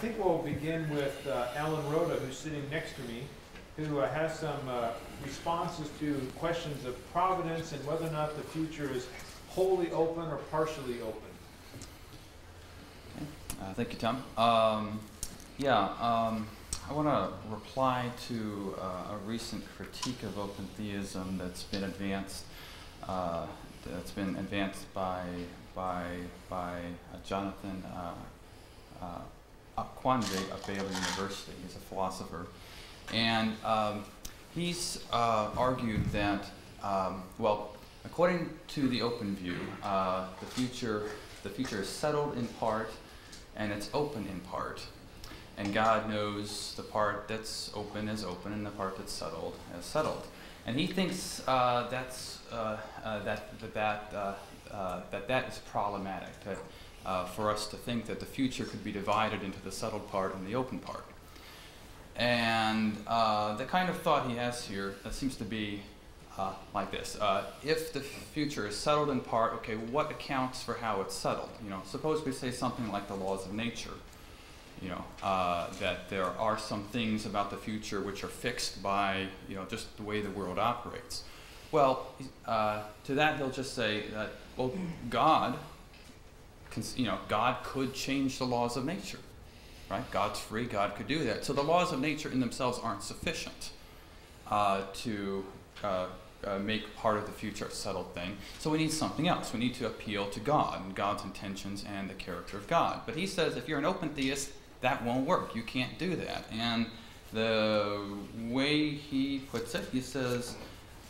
think we'll begin with Rhoda, who's sitting next to me, who has some responses to questions of providence and whether or not the future is wholly open or partially open. Thank you, Tom. I want to reply to a recent critique of open theism that's been advanced. By Jonathan Akwanze of Baylor University. He's a philosopher, and he's argued that, well, according to the open view, the future is settled in part, and it's open in part. And God knows the part that's open is open, and the part that's settled is settled. And he thinks that is problematic. That for us to think that the future could be divided into the settled part and the open part. And the kind of thought he has here seems to be like this: if the future is settled in part, okay, what accounts for how it's settled? You know, suppose we say something like the laws of nature. You know, that there are some things about the future which are fixed by, you know, just the way the world operates. Well, to that he'll just say that, well, God could change the laws of nature, right? God's free, God could do that. So the laws of nature in themselves aren't sufficient to make part of the future a settled thing. So we need something else. We need to appeal to God and God's intentions and the character of God. But he says if you're an open theist, that won't work. You can't do that. And the way he puts it, he says,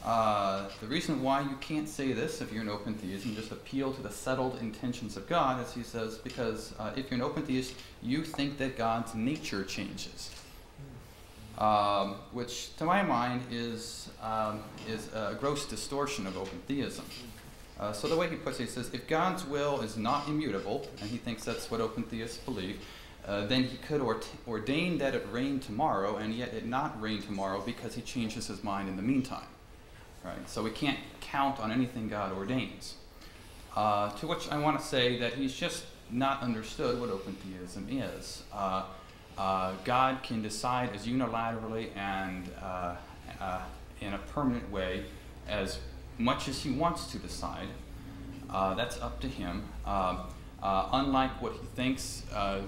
the reason why you can't say this if you're an open theist and just appeal to the settled intentions of God, as he says, because if you're an open theist, you think that God's nature changes. Which, to my mind, is a gross distortion of open theism. So the way he puts it, he says, if God's will is not immutable, and he thinks that's what open theists believe, then he could ordain that it rain tomorrow, and yet it not rain tomorrow because he changes his mind in the meantime. Right? So we can't count on anything God ordains. To which I want to say that he's just not understood what open theism is. God can decide as unilaterally and in a permanent way as much as he wants to decide. That's up to him. Unlike what he thinks,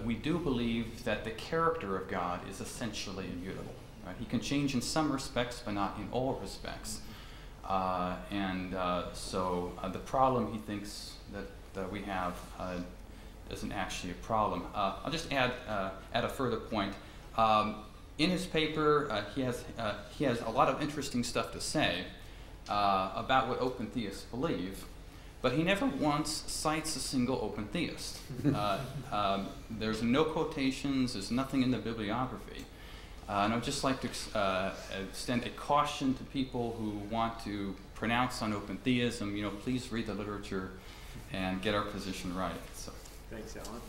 we do believe that the character of God is essentially immutable. Right? He can change in some respects, but not in all respects. So the problem he thinks that we have isn't actually a problem. I'll just add a further point. In his paper, he has a lot of interesting stuff to say about what open theists believe. But he never once cites a single open theist. There's no quotations, there's nothing in the bibliography. And I would just like to extend a caution to people who want to pronounce on open theism, you know, please read the literature and get our position right. So. Thanks, Alan.